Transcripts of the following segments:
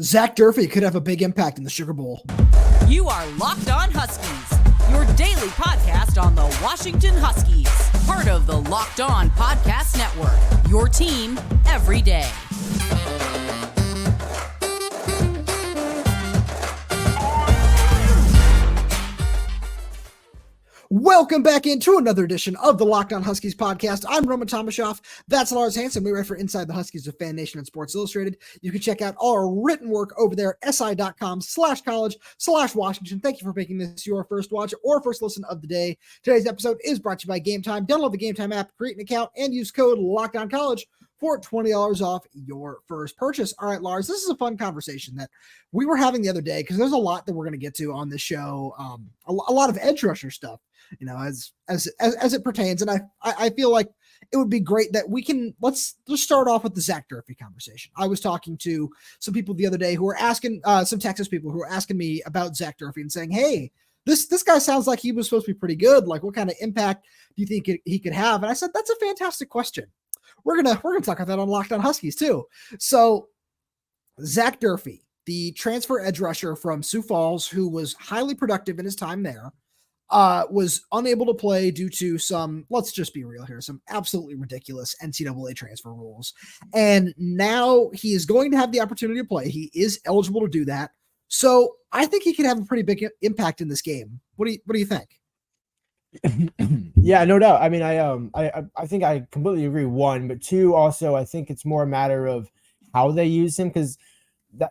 Zach Durfee could have a big impact in the Sugar Bowl. You are Locked On Huskies, your daily podcast on the Washington Huskies, part of the Locked On Podcast Network, your team every day. Welcome back into another edition of the Locked On Huskies podcast. I'm Roman Tomashoff. That's Lars Hanson. We write for Inside the Huskies of Fan Nation and Sports Illustrated. You can check out all our written work over there at si.com/college/Washington. Thank you for making this your first watch or first listen of the day. Today's episode is brought to you by Game Time. Download the Game Time app, create an account, and use code LOCKEDONCollege for $20 off your first purchase. All right, Lars, this is a fun conversation that we were having the other day because there's a lot that we're going to get to on this show. A lot of edge rusher stuff, you know, as it pertains. And I feel like it would be great that we can, let's start off with the Zach Durfee conversation. I was talking to some people the other day who were asking, some Texas people who were asking me about Zach Durfee and saying, hey, this guy sounds like he was supposed to be pretty good. Like, what kind of impact do you think he could have? And I said, that's a fantastic question. We're gonna talk about that on Locked On Huskies too. So Zach Durfee, the transfer edge rusher from Sioux Falls, who was highly productive in his time there, was unable to play due to some, let's just be real here, some absolutely ridiculous NCAA transfer rules. And now he is going to have the opportunity to play. He is eligible to do that. So I think he could have a pretty big impact in this game. What do you think? Yeah, no doubt. I mean, I think I completely agree. One, but two, also, I think it's more a matter of how they use him, because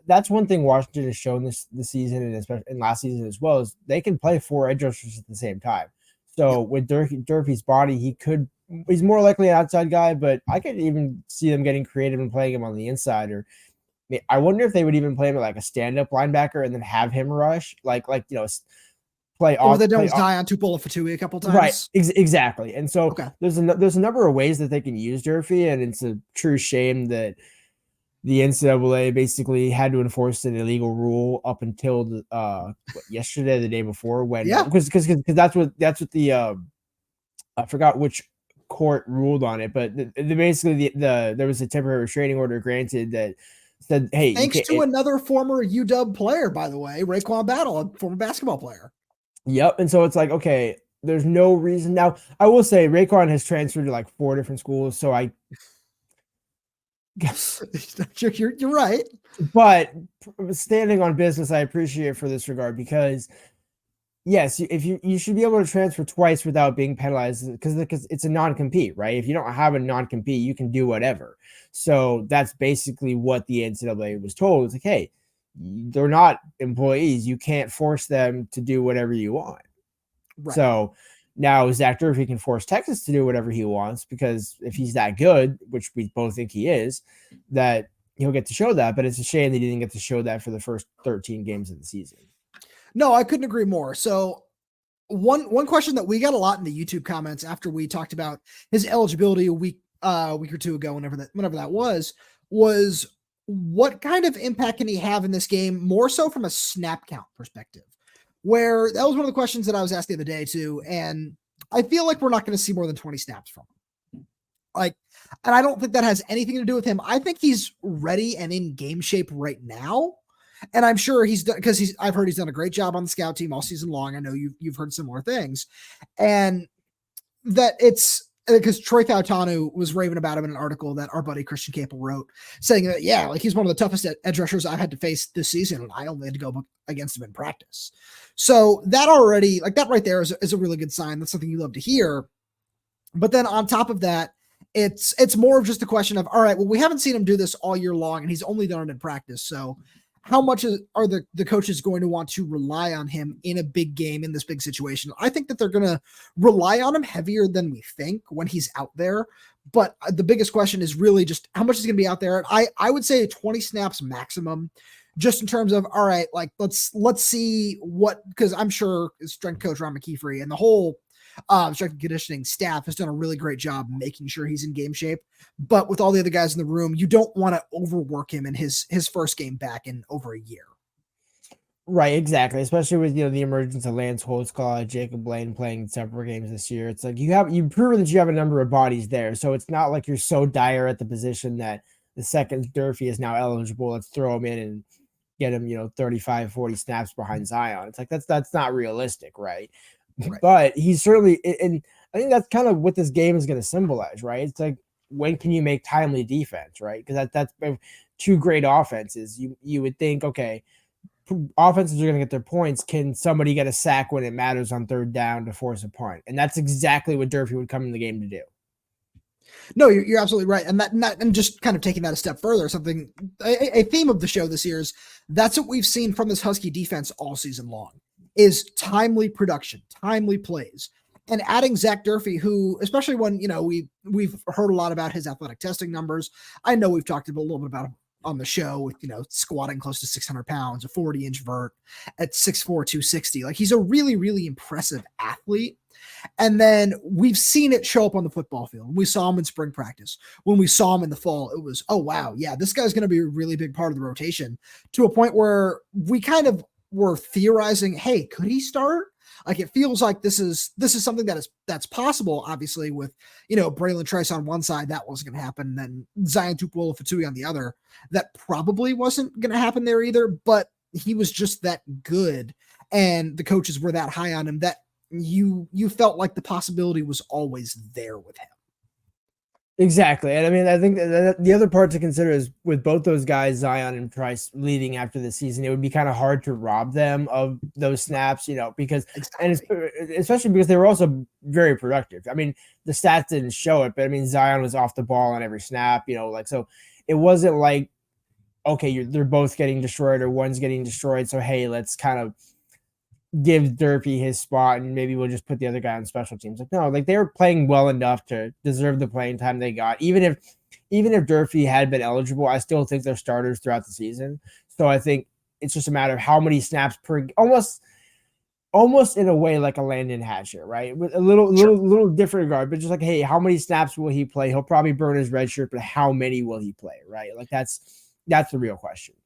that's one thing Washington has shown this season, and especially in last season as well, is they can play four edge rushers at the same time. So with Durfee's body, he's more likely an outside guy, but I could even see them getting creative and playing him on the inside. Or I wonder if they would even play him at like a stand-up linebacker and then have him rush, like play off. Or they don't die on Tupola Fatui a couple times. Right, exactly. And so there's a number of ways that they can use Durfee, and it's a true shame that the NCAA basically had to enforce an illegal rule up until yesterday, the day before, when because that's what the I forgot which court ruled on it, but basically there was a temporary restraining order granted that said, hey, thanks to another former UW player, by the way, Raekwon Battle, a former basketball player. Yep. And so it's like, okay, there's no reason. Now, I will say Raekwon has transferred to like 4 different schools, so I guess you're right. But standing on business, I appreciate for this regard, because yes, if you should be able to transfer twice without being penalized, because it's a non-compete, right? If you don't have a non-compete, you can do whatever. So that's basically what the NCAA was told. It's like, hey, they're not employees. You can't force them to do whatever you want. Right. So now Zach Durfee can force Texas to do whatever he wants, because if he's that good, which we both think he is, that he'll get to show that. But it's a shame that he didn't get to show that for the first 13 games of the season. No, I couldn't agree more. So one question that we got a lot in the YouTube comments after we talked about his eligibility a week or two ago, whenever that was what kind of impact can he have in this game, more so from a snap count perspective, where that was one of the questions that I was asked the other day too. And I feel like we're not going to see more than 20 snaps from him. And I don't think that has anything to do with him. I think he's ready and in game shape right now. And I'm sure he's done, because I've heard he's done a great job on the scout team all season long. I know you've heard similar things, and that it's because Troy Fautanu was raving about him in an article that our buddy Christian Capel wrote, saying that, like he's one of the toughest edge rushers I've had to face this season, and I only had to go against him in practice. So that already, like that right there is a really good sign. That's something you love to hear. But then on top of that, it's more of just a question of, all right, well, we haven't seen him do this all year long, and he's only done it in practice. So how much are the coaches going to want to rely on him in a big game, in this big situation? I think that they're going to rely on him heavier than we think when he's out there. But the biggest question is really just how much is going to be out there. I would say 20 snaps maximum, just in terms of, all right, like let's see what, because I'm sure strength coach Ron McKeefery and the whole strength and conditioning staff has done a really great job making sure he's in game shape. But with all the other guys in the room, you don't want to overwork him in his first game back in over a year. Right, exactly. Especially with the emergence of Lance Holtzclaw, Jacob Blaine playing several games this year. It's like you've proven that you have a number of bodies there. So it's not like you're so dire at the position that the second Durfee is now eligible. Let's throw him in and get him, 35, 40 snaps behind Zion. It's like, that's not realistic. Right. Right. But he's certainly, and I think that's kind of what this game is going to symbolize, right? It's like, when can you make timely defense, right? Because that's two great offenses. You would think, okay, offenses are going to get their points. Can somebody get a sack when it matters on third down to force a punt? And that's exactly what Durfee would come in the game to do. No, you're absolutely right. And just kind of taking that a step further, a theme of the show this year is that's what we've seen from this Husky defense all season long is timely production, timely plays. And adding Zach Durfee, who, especially when, we've heard a lot about his athletic testing numbers. I know we've talked a little bit about him on the show with, squatting close to 600 pounds, a 40-inch vert at 6'4", 260. Like, he's a really, really impressive athlete. And then we've seen it show up on the football field. We saw him in spring practice. When we saw him in the fall, it was, oh, wow, yeah, this guy's going to be a really big part of the rotation, to a point where we kind of were theorizing, hey, could he start? Like, it feels like this is something that's possible, obviously, with, Braylon Trice on one side, that wasn't going to happen. Then Zion Tupuola-Fatui on the other, that probably wasn't going to happen there either, but he was just that good. And the coaches were that high on him that you felt like the possibility was always there with him. Exactly. And I mean, I think that the other part to consider is with both those guys, Zion and Trice, leaving after the season, it would be kind of hard to rob them of those snaps, because, and especially because they were also very productive. I mean, the stats didn't show it, but I mean, Zion was off the ball on every snap, so it wasn't like, okay, they're both getting destroyed or one's getting destroyed. So, hey, let's kind of give Durfee his spot and maybe we'll just put the other guy on special teams. Like, no, like, they were playing well enough to deserve the playing time they got. Even if Durfee had been eligible, I still think they're starters throughout the season. So I think it's just a matter of how many snaps per, almost in a way like a Landon Hatcher, right? With a little different regard, but just like, hey, how many snaps will he play? He'll probably burn his red shirt, but how many will he play, right? Like, that's the real question.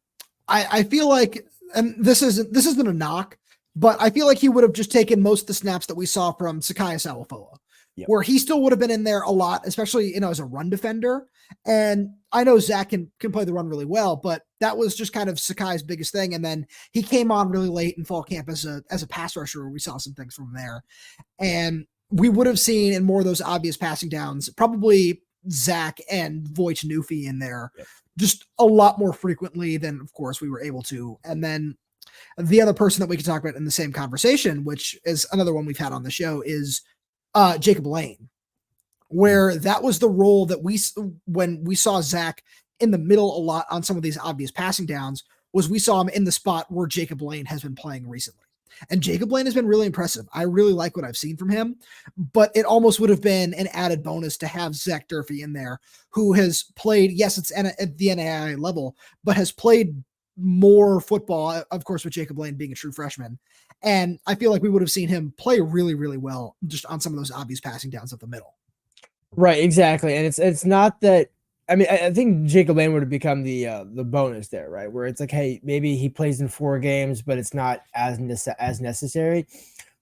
I feel like, and this isn't a knock, but I feel like he would have just taken most of the snaps that we saw from Sakai Sawafua, where he still would have been in there a lot, especially, as a run defender. And I know Zach can play the run really well, but that was just kind of Sakai's biggest thing. And then he came on really late in fall camp as a pass rusher, where we saw some things from there. And we would have seen in more of those obvious passing downs, probably Zach and Voight Newfie in there just a lot more frequently than, of course, we were able to. And then the other person that we could talk about in the same conversation, which is another one we've had on the show, is Jacob Lane, where that was the role that when we saw Zach in the middle a lot on some of these obvious passing downs, was we saw him in the spot where Jacob Lane has been playing recently. And Jacob Lane has been really impressive. I really like what I've seen from him, but it almost would have been an added bonus to have Zach Durfee in there, who has played, yes, it's at the NAIA level, but has played more football, of course, with Jacob Lane being a true freshman. And I feel like we would have seen him play really, really well just on some of those obvious passing downs up the middle. Right, exactly. And it's not that, I mean, I think Jacob Lane would have become the bonus there, right? Where it's like, hey, maybe he plays in 4 games, but it's not as necessary.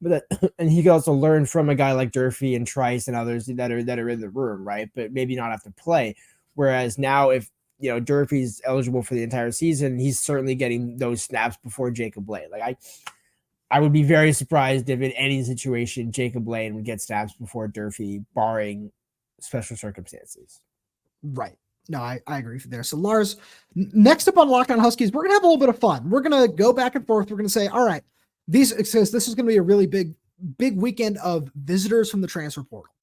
But and he could also learn from a guy like Durfee and Trice and others that are in the room, right? But maybe not have to play. Whereas now, if Durfee's eligible for the entire season, he's certainly getting those snaps before Jacob Lane. Like, I would be very surprised if in any situation Jacob Lane would get snaps before Durfee, barring special circumstances. Right. No, I agree with you there. So, Lars, next up on Locked On Huskies, we're going to have a little bit of fun. We're going to go back and forth. We're going to say, all right, this is going to be a really big weekend of visitors from the transfer portal.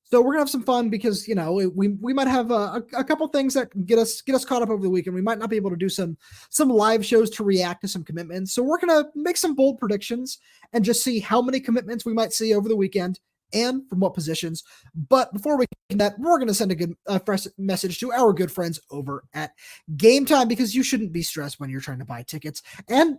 So we're gonna have some fun because we might have a couple things that get us caught up over the weekend. We might not be able to do some live shows to react to some commitments. So we're gonna make some bold predictions and just see how many commitments we might see over the weekend and from what positions. But before we do that, we're gonna send a fresh message to our good friends over at Game Time, because you shouldn't be stressed when you're trying to buy tickets, and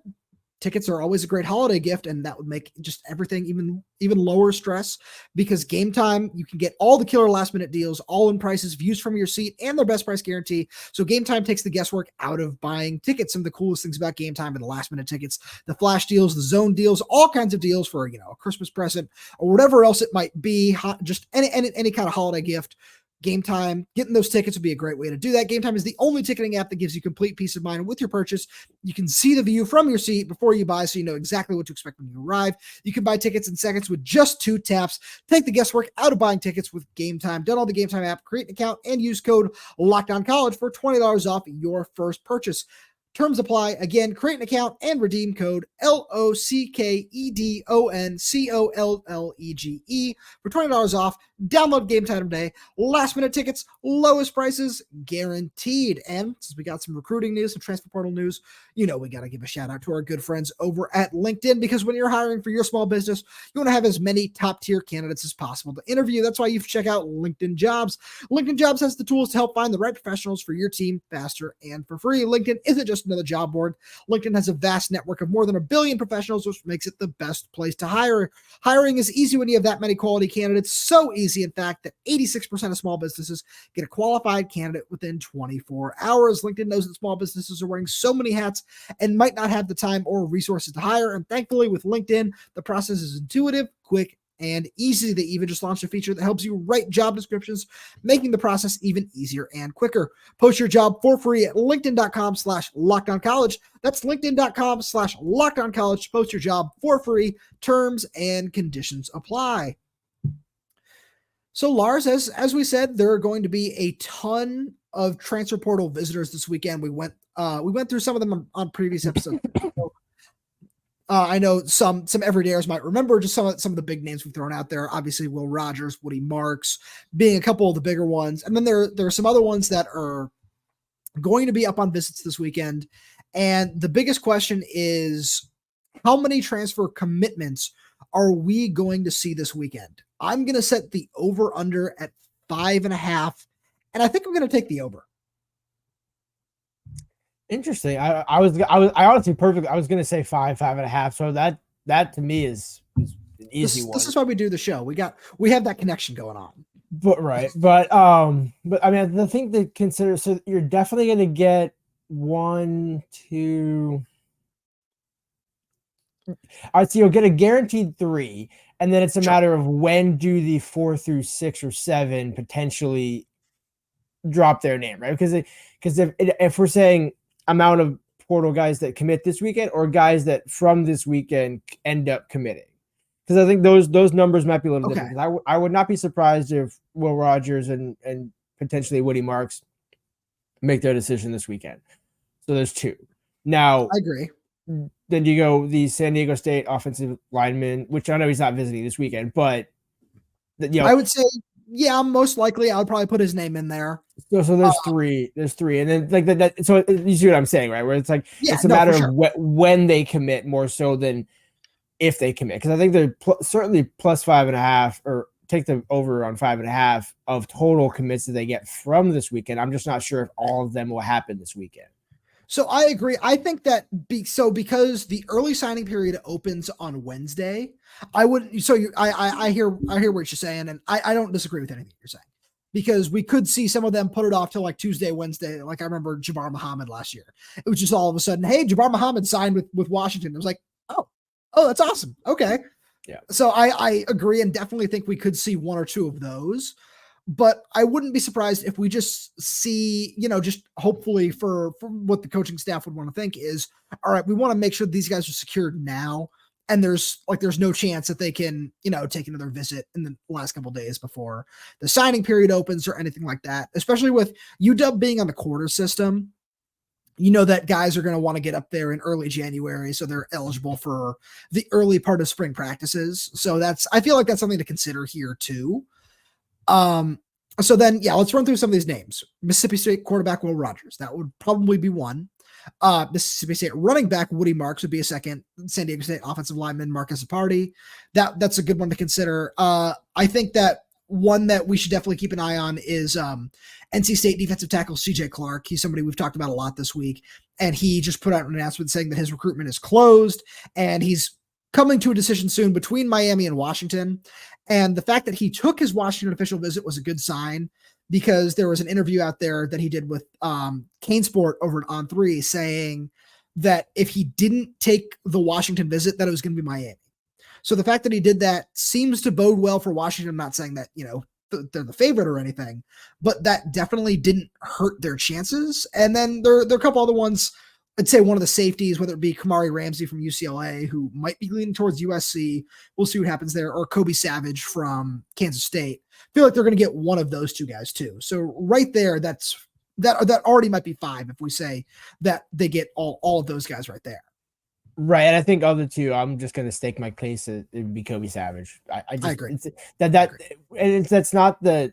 tickets are always a great holiday gift, and that would make just everything even lower stress, because Game Time, you can get all the killer last minute deals, all in prices, views from your seat, and their best price guarantee. So Game Time takes the guesswork out of buying tickets. Some of the coolest things about Game Time are the last minute tickets, the flash deals, the zone deals, all kinds of deals for a Christmas present or whatever else it might be, just any kind of holiday gift. Game Time. Getting those tickets would be a great way to do that. Game Time is the only ticketing app that gives you complete peace of mind with your purchase. You can see the view from your seat before you buy, so you know exactly what to expect when you arrive. You can buy tickets in seconds with just 2 taps. Take the guesswork out of buying tickets with Game Time. Download the Game Time app, create an account, and use code LOCKEDONCollege for $20 off your first purchase. Terms apply. Again, create an account and redeem code LOCKEDONCOLLEGE for $20 off. Download Game Time today. Last minute tickets, lowest prices guaranteed. And since we got some recruiting news, some transfer portal news, we got to give a shout out to our good friends over at LinkedIn, because when you're hiring for your small business, you want to have as many top tier candidates as possible to interview. That's why you check out LinkedIn Jobs. LinkedIn Jobs has the tools to help find the right professionals for your team faster and for free. LinkedIn isn't just another job board. LinkedIn has a vast network of more than 1 billion professionals, which makes it the best place to hire. Hiring is easy when you have that many quality candidates. So easy, in fact, that 86% of small businesses get a qualified candidate within 24 hours. LinkedIn knows that small businesses are wearing so many hats and might not have the time or resources to hire. And thankfully, with LinkedIn, the process is intuitive, quick, and easy. They even just launched a feature that helps you write job descriptions, making the process even easier and quicker. Post your job for free at linkedin.com/lockedoncollege. That's linkedin.com/lockedoncollege. Post your job for free. Terms and conditions apply. So Lars, as we said, there are going to be a ton of transfer portal visitors this weekend. We went through some of them on previous episodes. I know some everydayers might remember just some of the big names we've thrown out there. Obviously, Will Rogers, Woody Marks being a couple of the bigger ones. And then there are some other ones that are going to be up on visits this weekend. And the biggest question is, how many transfer commitments are we going to see this weekend? I'm going to set the over-under at 5.5, and I think I'm going to take the over. Interesting. I honestly perfectly. I was going to say 5.5. So that to me is an easy one. This is why we do the show. We have that connection going on. But I mean, the thing to consider. So you're definitely going to get 1, 2. All right, so you'll get a guaranteed 3, and then it's a matter of when do the 4 through 6 or 7 potentially drop their name, right? Because if we're saying amount of portal guys that commit this weekend, or guys that from this weekend end up committing, because I think those numbers might be a little different. I would not be surprised if Will Rogers and potentially Woody Marks make their decision this weekend. So there's 2. Now I agree. Then you go the San Diego State offensive lineman, which I know he's not visiting this weekend, but I would say, most likely I would probably put his name in there. So there's 3. There's 3, and then like that. So you see what I'm saying, right? Where it's like it's a matter of when they commit more so than if they commit. Because I think they're certainly plus 5.5, or take the over on 5.5 of total commits that they get from this weekend. I'm just not sure if all of them will happen this weekend. So I agree. I think that because the early signing period opens on Wednesday, I wouldn't. So I hear what you're saying, and I don't disagree with anything you're saying, because we could see some of them put it off till like Tuesday, Wednesday. Like I remember Jabbar Muhammad last year. It was just all of a sudden, hey, Jabbar Muhammad signed with Washington. It was like, oh, that's awesome. Okay. Yeah. So I agree, and definitely think we could see 1 or 2 of those. But I wouldn't be surprised if we just see, just hopefully for what the coaching staff would want to think is, all right, we want to make sure these guys are secured now. And there's no chance that they can, take another visit in the last couple of days before the signing period opens or anything like that, especially with UW being on the quarter system. That guys are going to want to get up there in early January, so they're eligible for the early part of spring practices. So I feel like that's something to consider here too. So then, let's run through some of these names. Mississippi State quarterback Will Rogers. That would probably be 1. Mississippi State running back Woody Marks would be a 2nd. San Diego State offensive lineman Marcus Aparti. That's a good one to consider. I think that one that we should definitely keep an eye on is NC State defensive tackle CJ Clark. He's somebody we've talked about a lot this week, and he just put out an announcement saying that his recruitment is closed and he's coming to a decision soon between Miami and Washington. And the fact that he took his Washington official visit was a good sign, because there was an interview out there that he did with Kane Sport over at On3 saying that if he didn't take the Washington visit, that it was going to be Miami. So the fact that he did that seems to bode well for Washington. I'm not saying that, they're the favorite or anything, but that definitely didn't hurt their chances. And then there are a couple other ones. I'd say one of the safeties, whether it be Kamari Ramsey from UCLA, who might be leaning towards USC. We'll see what happens there. Or Kobe Savage from Kansas State. I feel like they're going to get one of those two guys too. So right there, that already might be 5 if we say that they get all of those guys right there. Right, and I think of the two, I'm just going to stake my case. It would be Kobe Savage. I agree. That's not that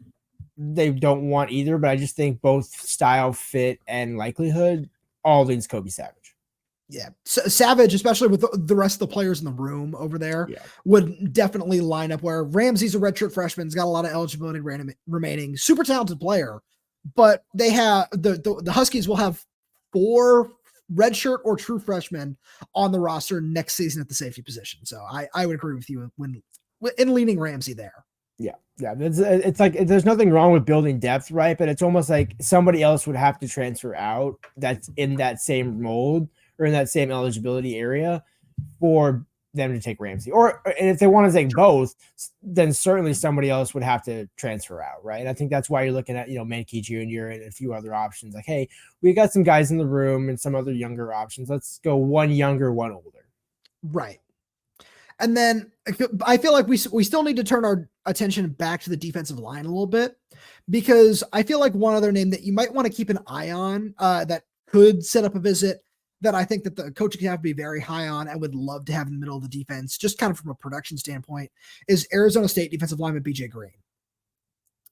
they don't want either, but I just think both style, fit, and likelihood all leans Kobe Savage. Yeah, so Savage, especially with the rest of the players in the room over there, would definitely line up where Ramsey's a redshirt freshman. He's got a lot of eligibility remaining. Super talented player, but they have the Huskies will have 4 redshirt or true freshmen on the roster next season at the safety position. So I would agree with you in leaning Ramsey there. Yeah. It's like there's nothing wrong with building depth, right? But it's almost like somebody else would have to transfer out that's in that same mold or in that same eligibility area for them to take Ramsey. And if they want to take both, then certainly somebody else would have to transfer out, right? And I think that's why you're looking at, Mankey Jr. and a few other options. Like, hey, we got some guys in the room and some other younger options. Let's go one younger, one older. Right. And then I feel like we still need to turn our attention back to the defensive line a little bit, because I feel like one other name that you might want to keep an eye on that could set up a visit that I think that the coaching staff would be very high on and would love to have in the middle of the defense, just kind of from a production standpoint, is Arizona State defensive lineman BJ Green.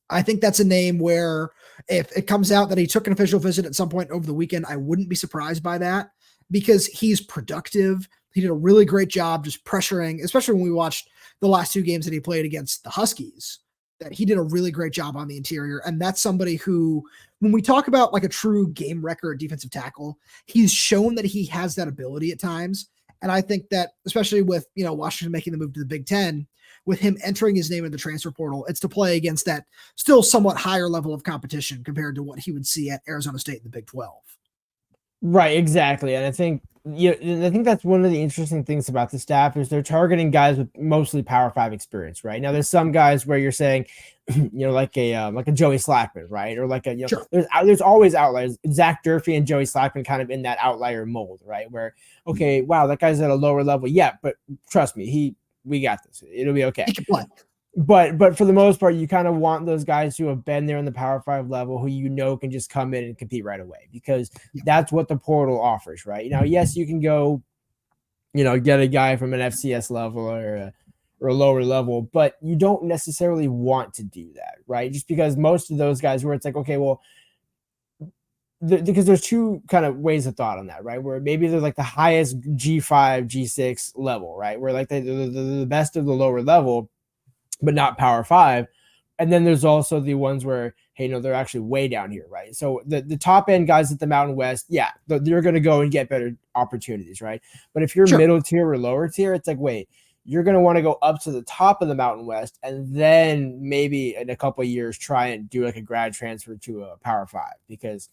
I think that's a name where if it comes out that he took an official visit at some point over the weekend, I wouldn't be surprised by that, because he's productive. He did a really great job just pressuring, especially when we watched the last 2 games that he played against the Huskies, that he did a really great job on the interior. And that's somebody who, when we talk about like a true game record defensive tackle, he's shown that he has that ability at times. And I think that, especially with, Washington making the move to the Big Ten, with him entering his name in the transfer portal, it's to play against that still somewhat higher level of competition compared to what he would see at Arizona State in the Big 12. Right, exactly. And I think that's one of the interesting things about the staff is they're targeting guys with mostly Power 5 experience, right? Now there's some guys where you're saying, like a Joey Slackman, right? Or like a, sure. There's always outliers. Zach Durfee and Joey Slackman kind of in that outlier mold, right? Where, okay, wow, that guy's at a lower level. Yeah, but trust me, we got this. It'll be okay. He can play. But for the most part, you kind of want those guys who have been there in the Power 5 level who can just come in and compete right away, because that's what the portal offers, right? Now, yes, you can go, get a guy from an FCS level or a lower level, but you don't necessarily want to do that, right? Just because most of those guys where it's like, okay, well, because there's 2 kind of ways of thought on that, right? Where maybe they're like the highest G5, G6 level, right? Where like they're the best of the lower level, but not Power 5. And then there's also the ones where, hey, no, they're actually way down here, right? So the top end guys at the Mountain West, they're going to go and get better opportunities, right? But if you're middle tier or lower tier, it's like, wait, you're going to want to go up to the top of the Mountain West and then maybe in a couple of years try and do like a grad transfer to a Power 5, because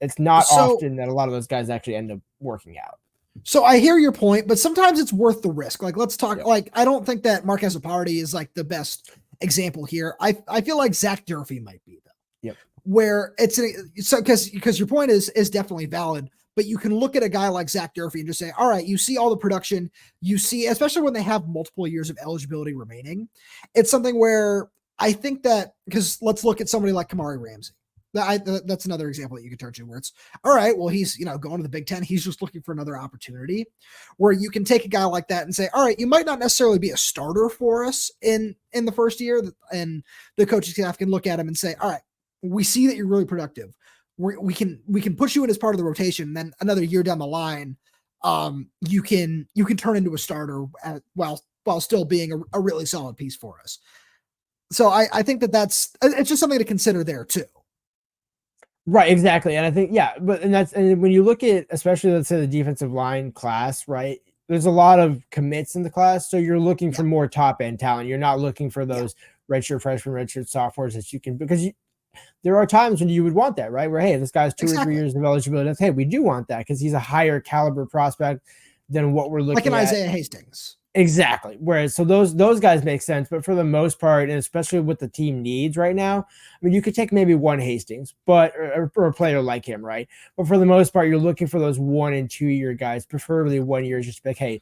it's not often that a lot of those guys actually end up working out. So I hear your point, but sometimes it's worth the risk. Like, let's talk. Like, I don't think that Marquez Aparti is like the best example here. I feel like Zach Durfee might be though. Yep. Where because your point is definitely valid, but you can look at a guy like Zach Durfee and just say, all right, you see all the production, you see, especially when they have multiple years of eligibility remaining. It's something where I think that, because let's look at somebody like Kamari Ramsey. That's another example that you could turn to, where it's all right, well, he's going to the Big Ten, he's just looking for another opportunity, where you can take a guy like that and say, all right, you might not necessarily be a starter for us in the first year, and the coaching staff can look at him and say, all right, we see that you're really productive, we can put you in as part of the rotation, and then another year down the line, you can turn into a starter while still being a really solid piece for us. So I think it's just something to consider there too. Right, exactly. And I think, and when you look at, especially, let's say, the defensive line class, right, there's a lot of commits in the class. So you're looking for more top end talent. You're not looking for those redshirt freshmen, redshirt sophomores that you can, because there are times when you would want that, right? Where, hey, this guy's 2 or 3 years of eligibility. Hey, we do want that because he's a higher caliber prospect than what we're looking at. Like an Isaiah Hastings. Exactly. Whereas, so those guys make sense, but for the most part, and especially what the team needs right now, I mean, you could take maybe one Hastings, but or a player like him, right? But for the most part, you're looking for those 1 and 2 year guys, preferably 1 year, just like, hey,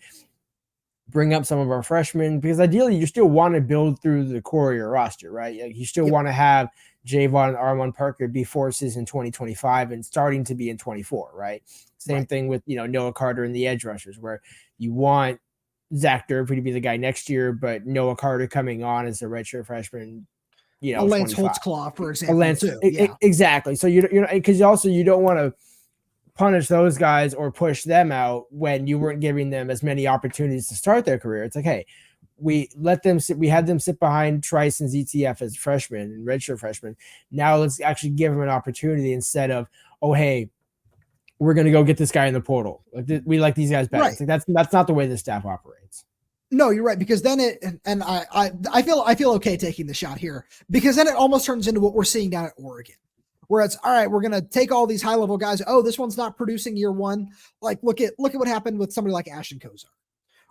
bring up some of our freshmen, because ideally you still want to build through the core of your roster, right? Like, you still want to have Javon and Armon Parker be forces in 2025 and starting to be in 24, right? Same thing with, Noah Carter and the edge rushers, where you want Zach Durfee to be the guy next year, but Noah Carter coming on as a redshirt freshman, a Lance 25. Holtzclaw, for example, too. Exactly. So because also you don't want to punish those guys or push them out when you weren't giving them as many opportunities to start their career. It's like, hey, we had them sit behind Trice and ZTF as freshmen and redshirt freshmen. Now let's actually give them an opportunity instead of, oh, hey, we're going to go get this guy in the portal. We like these guys better. Right. Like, that's not the way the staff operates. No, you're right, because then I feel okay taking the shot here, because then it almost turns into what we're seeing down at Oregon, where it's, all right, we're going to take all these high level guys. Oh, this one's not producing year one. Like, look at what happened with somebody like Ashton Kozar,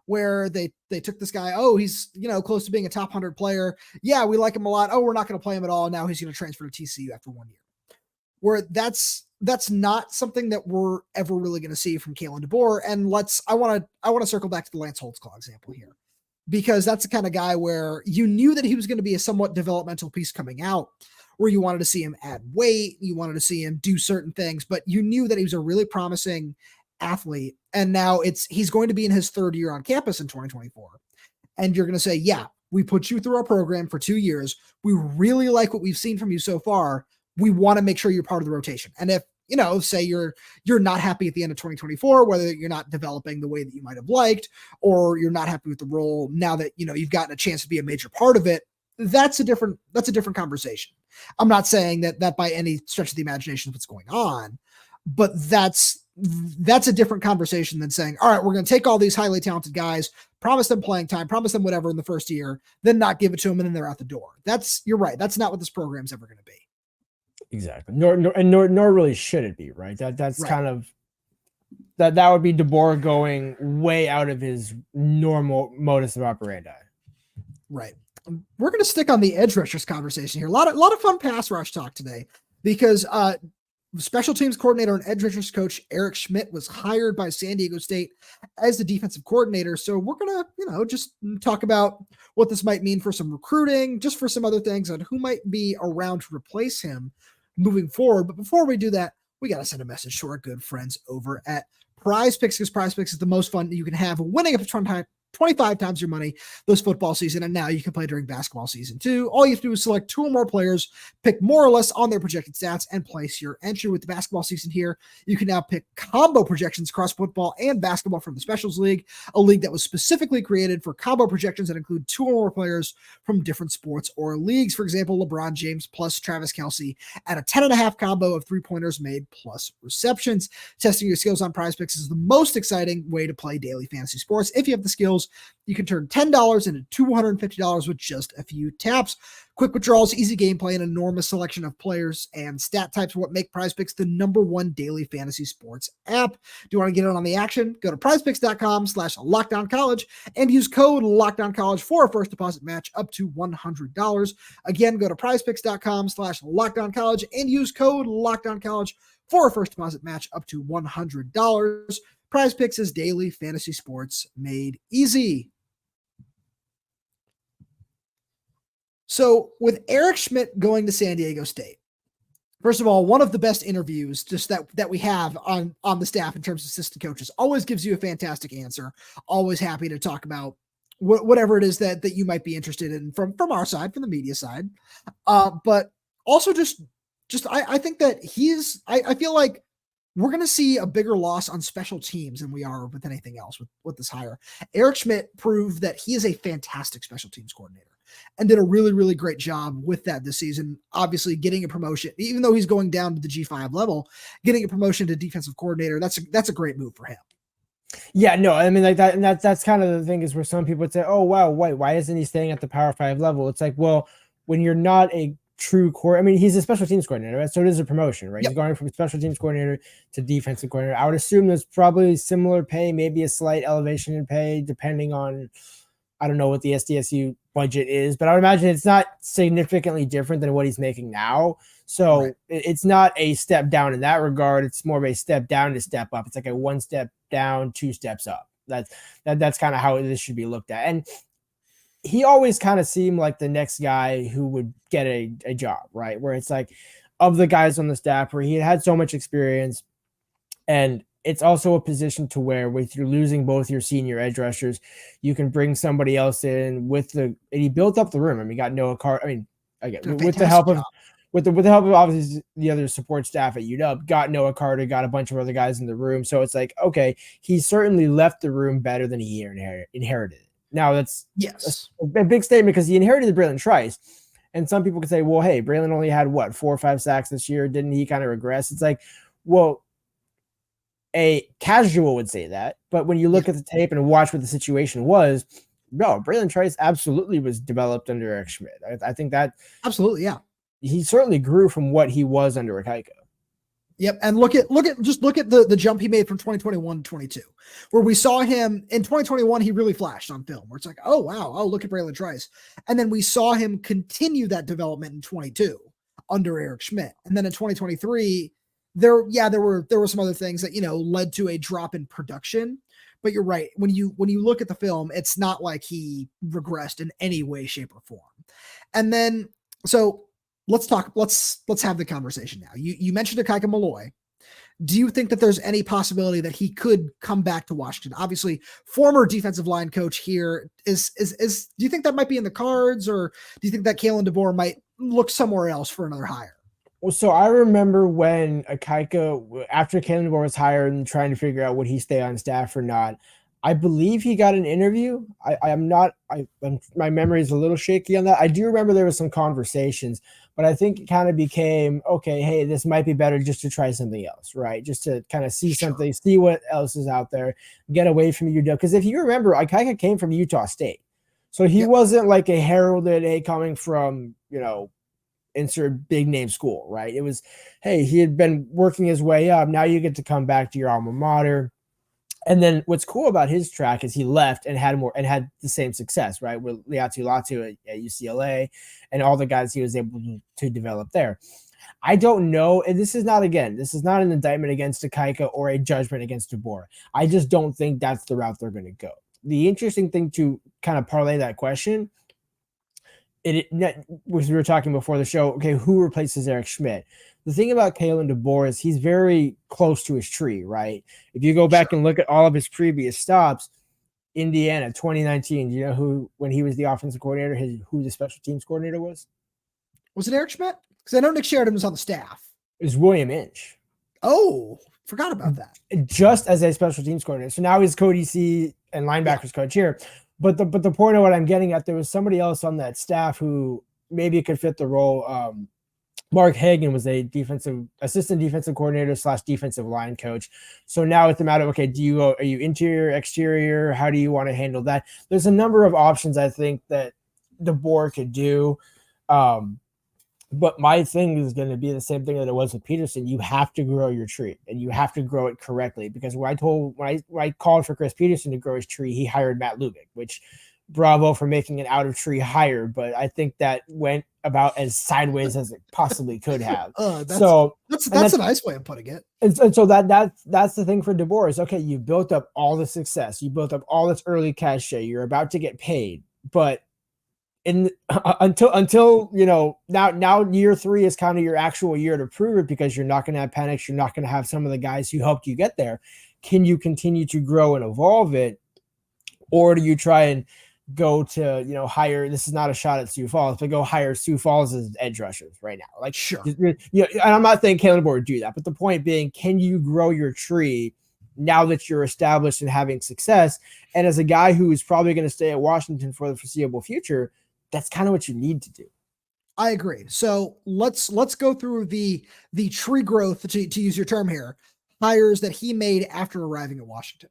where they took this guy. Oh, he's, close to being a top 100 player. Yeah, we like him a lot. Oh, we're not going to play him at all. Now he's going to transfer to TCU after 1 year. Where that's not something that we're ever really going to see from Kalen DeBoer. And I want to circle back to the Lance Holtzclaw example here, because that's the kind of guy where you knew that he was going to be a somewhat developmental piece coming out, where you wanted to see him add weight, you wanted to see him do certain things, but you knew that he was a really promising athlete. And now he's going to be in his 3rd year on campus in 2024. And you're going to say, yeah, we put you through our program for 2 years. We really like what we've seen from you so far. We want to make sure you're part of the rotation. And if, say you're not happy at the end of 2024, whether you're not developing the way that you might have liked, or you're not happy with the role now that, you've gotten a chance to be a major part of it, that's a different conversation. I'm not saying that by any stretch of the imagination is what's going on, but that's a different conversation than saying, all right, we're going to take all these highly talented guys, promise them playing time, promise them whatever in the first year, then not give it to them, and then they're out the door. You're right. That's not what this program's ever going to be. Exactly. Nor really should it be, right? That's right. Kind of that would be DeBoer going way out of his normal modus of operandi. Right. We're going to stick on the edge rushers conversation here. A lot of fun pass rush talk today, because special teams coordinator and edge rushers coach Eric Schmidt was hired by San Diego State as the defensive coordinator. So we're going to, just talk about what this might mean for some recruiting, just for some other things, and who might be around to replace him moving forward. But before we do that, we got to send a message to our good friends over at Prize Picks, because Prize Picks is the most fun you can have, winning up to 25 times your money this football season, and now you can play during basketball season too. All you have to do is select 2 or more players, pick more or less on their projected stats, and place your entry. With the basketball season here, you can now pick combo projections across football and basketball from the Specials League, a league that was specifically created for combo projections that include 2 or more players from different sports or leagues. For example, LeBron James plus Travis Kelce at a 10.5 combo of 3-pointers made plus receptions. Testing your skills on Prize Picks is the most exciting way to play daily fantasy sports. If you have the skills, you can turn $10 into $250 with just a few taps. Quick withdrawals, easy gameplay, an enormous selection of players and stat types are what make Prize Picks the #1 daily fantasy sports app. Do you want to get in on the action? Go to prizepicks.com/lockdowncollege and use code LOCKDOWNCollege for a first deposit match up to $100. Again, go to prizepicks.com/lockdowncollege and use code LOCKDOWNCollege for a first deposit match up to $100. Prize Picks is daily fantasy sports made easy. So with Eric Schmidt going to San Diego State, first of all, one of the best interviews just that we have on the staff in terms of assistant coaches, always gives you a fantastic answer. Always happy to talk about whatever it is that you might be interested in from our side, from the media side. But also just I think that I feel like we're going to see a bigger loss on special teams than we are with anything else with this hire. Eric Schmidt proved that he is a fantastic special teams coordinator and did a really, really great job with that this season. Obviously getting a promotion, even though he's going down to the G5 level, getting a promotion to defensive coordinator, that's a great move for him. Yeah, no, I mean, like that, and that's kind of the thing, is where some people would say, oh, wow, why isn't he staying at the Power 5 level? It's like, well, when you're not a true core. I mean, he's a special teams coordinator, right? So it is a promotion, right? Yep. He's going from special teams coordinator to defensive coordinator. I would assume there's probably similar pay, maybe a slight elevation in pay, depending on, I don't know what the SDSU budget is, but I would imagine it's not significantly different than what he's making now. So Right. it's not a step down in that regard. It's more of a step down to step up. It's like a 1 step down, 2 steps up. That's kind of how this should be looked at. And he always kind of seemed like the next guy who would get a job, right? Where it's like, of the guys on the staff, where he had so much experience, and it's also a position to where, with you losing both your senior edge rushers, you can bring somebody else in and he built up the room. I mean, got Noah Carter. I mean, again, with the help of obviously the other support staff at UW, got Noah Carter, got a bunch of other guys in the room. So it's like, okay, he certainly left the room better than he inherited. Now that's a big statement, because he inherited Braylon Trice, and some people could say, well, hey, Braylon only had 4 or 5 sacks this year. Didn't he kind of regress? It's like, well, a casual would say that, but when you look at the tape and watch what the situation was, no, Braylon Trice absolutely was developed under Eric Schmidt. I think that absolutely, yeah, he certainly grew from what he was under Akaika. Yep. And look at the jump he made from 2021 to 22, where we saw him in 2021. He really flashed on film, where it's like, oh, wow. Oh, look at Braylon Trice. And then we saw him continue that development in 22 under Eric Schmidt. And then in 2023, there were some other things that, led to a drop in production, but you're right. When you look at the film, it's not like he regressed in any way, shape, or form. And then, so let's have the conversation now. You mentioned Akaika Malloy. Do you think that there's any possibility that he could come back to Washington? Obviously, former defensive line coach here is do you think that might be in the cards, or do you think that Kalen DeBoer might look somewhere else for another hire? Well, so I remember when Akaika, after Kalen DeBoer was hired and trying to figure out would he stay on staff or not, I believe he got an interview. My memory is a little shaky on that. I do remember there was some conversations, but I think it kind of became, okay, hey, this might be better just to try something else, right? Just to kind of see something, see what else is out there, get away from UW. Because if you remember, Akaika came from Utah State. So he wasn't like a heralded, hey, coming from, insert big name school, right? It was, hey, he had been working his way up. Now you get to come back to your alma mater. And then what's cool about his track is he left and had the same success, right? With Liatu Latu at UCLA and all the guys he was able to develop there. I don't know. And this is not an indictment against Akaika or a judgment against DeBoer. I just don't think that's the route they're going to go. The interesting thing to kind of parlay that question, we were talking before the show, okay, who replaces Eric Schmidt? The thing about Kalen DeBoer is he's very close to his tree, right? If you go back and look at all of his previous stops, Indiana, 2019, do you know who, when he was the offensive coordinator, who the special teams coordinator was? Was it Eric Schmidt? Because I know Nick Sheridan was on the staff. It was William Inch. Oh, forgot about that. Just as a special teams coordinator. So now he's co-DC and linebackers coach here. But the point of what I'm getting at, there was somebody else on that staff who maybe could fit the role. Mark Hagan was a assistant defensive coordinator / defensive line coach. So now it's a matter of, okay, are you interior, exterior? How do you want to handle that? There's a number of options I think that the board could do. But my thing is going to be the same thing that it was with Peterson. You have to grow your tree, and you have to grow it correctly, because when I called for Chris Peterson to grow his tree, he hired Matt Lubick, which bravo for making an out of tree hire. But I think that went about as sideways as it possibly could have. That's a nice way of putting it. And so that's the thing for DeBoer is, okay, you built up all the success, you built up all this early cachet, you're about to get paid, but until now year 3 is kind of your actual year to prove it, because you're not going to have Penix, you're not going to have some of the guys who helped you get there. Can you continue to grow and evolve it, or do you try and go to hire? This is not a shot at Sioux Falls, but go hire Sioux Falls as edge rushers right now. Like, sure, and I'm not saying Kalen DeBoer would do that, but the point being, can you grow your tree now that you're established and having success? And as a guy who is probably going to stay at Washington for the foreseeable future, that's kind of what you need to do. I agree. So let's go through the tree growth, to use your term here, hires that he made after arriving at Washington.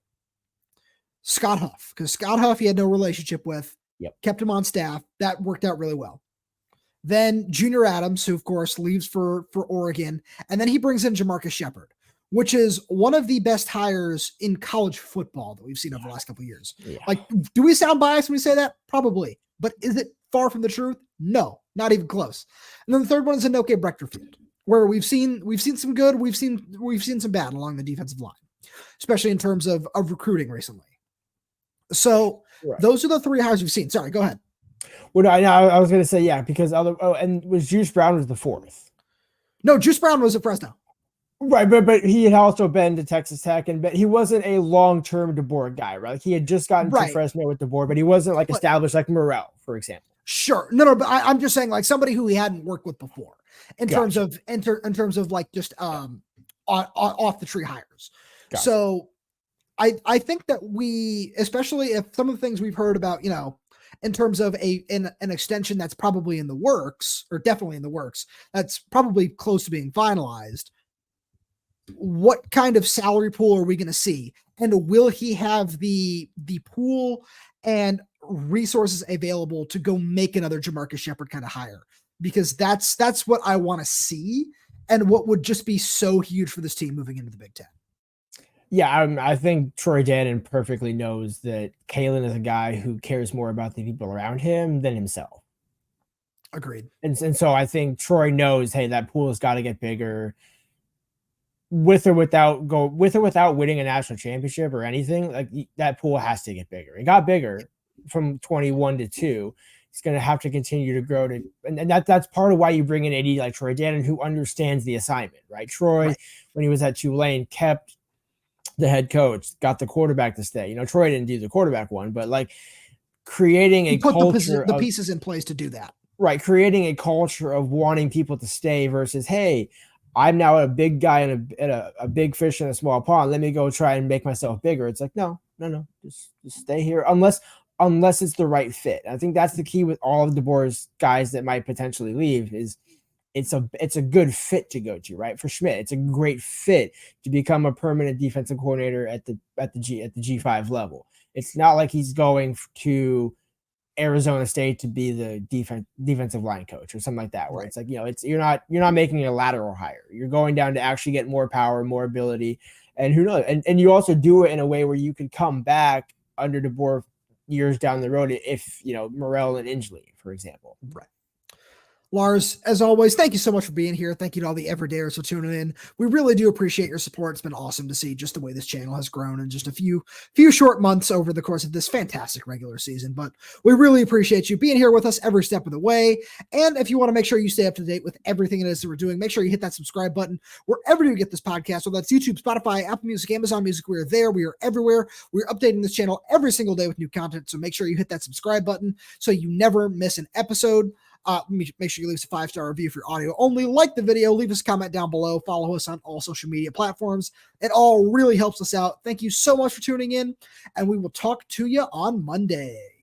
Scott Huff, because Scott Huff he had no relationship with, Yep. Kept him on staff. That worked out really well. then Junior Adams, who of course leaves for Oregon, and then he brings in Jamarcus Shepard, which is one of the best hires in college football that we've seen over the last couple of years. Yeah. Like, do we sound biased when we say that? Probably. But is it far from the truth? No, not even close. And then the third one is Inoke Brechterfield, where we've seen some good, we've seen some bad along the defensive line, especially in terms of recruiting recently. So those are the three hires we've seen. Sorry, go ahead. Well, I was going to say, yeah, because and was Juice Brown was the fourth. No, Juice Brown was at Fresno. Right, but he had also been to Texas Tech, but he wasn't a long-term DeBoer guy, right? Like he had just gotten to Fresno with DeBoer, but he wasn't like established like Morrell, for example. Sure, no, but I'm just saying like somebody who he hadn't worked with before in terms of like just off the tree hires. Gotcha. So I think that we, especially if some of the things we've heard about, in terms of an extension that's probably in the works, or definitely in the works, that's probably close to being finalized. What kind of salary pool are we going to see? And will he have the pool and resources available to go make another Jamarcus Shepard kind of hire? Because that's what I want to see, and what would just be so huge for this team moving into the Big Ten. Yeah, I think Troy Dannon perfectly knows that Kalen is a guy who cares more about the people around him than himself. Agreed. And so I think Troy knows, hey, that pool has got to get bigger. With or without winning a national championship or anything, like that pool has to get bigger. It got bigger from 21 to 2. It's going to have to continue to grow and that's part of why you bring in AD like Troy Dannon, who understands the assignment, right? Troy, when he was at Tulane, kept the head coach, got the quarterback to stay. Troy didn't do the quarterback one, but like creating a culture, the pieces in place to do that. Right. Creating a culture of wanting people to stay versus, hey, I'm now a big guy and a big fish in a small pond. Let me go try and make myself bigger. It's like, no, just stay here unless it's the right fit. I think that's the key with all of DeBoer's guys that might potentially leave is it's a good fit to go to, right? For Schmidt, it's a great fit to become a permanent defensive coordinator at the G5 level. It's not like he's going to Arizona State to be the defensive line coach or something like that, where it's like, you're not making a lateral hire. You're going down to actually get more power, more ability, and who knows? And you also do it in a way where you could come back under DeBoer years down the road if Morrell and Ingley, for example. Right. Lars, as always, thank you so much for being here. Thank you to all the everydayers for tuning in. We really do appreciate your support. It's been awesome to see just the way this channel has grown in just a few short months over the course of this fantastic regular season. But we really appreciate you being here with us every step of the way. And if you want to make sure you stay up to date with everything it is that we're doing, make sure you hit that subscribe button wherever you get this podcast. So that's YouTube, Spotify, Apple Music, Amazon Music. We are there. We are everywhere. We're updating this channel every single day with new content. So make sure you hit that subscribe button so you never miss an episode. Make sure you leave us a 5-star review for your audio only. Like the video, leave us a comment down below. Follow us on all social media platforms. It all really helps us out. Thank you so much for tuning in, and we will talk to you on Monday.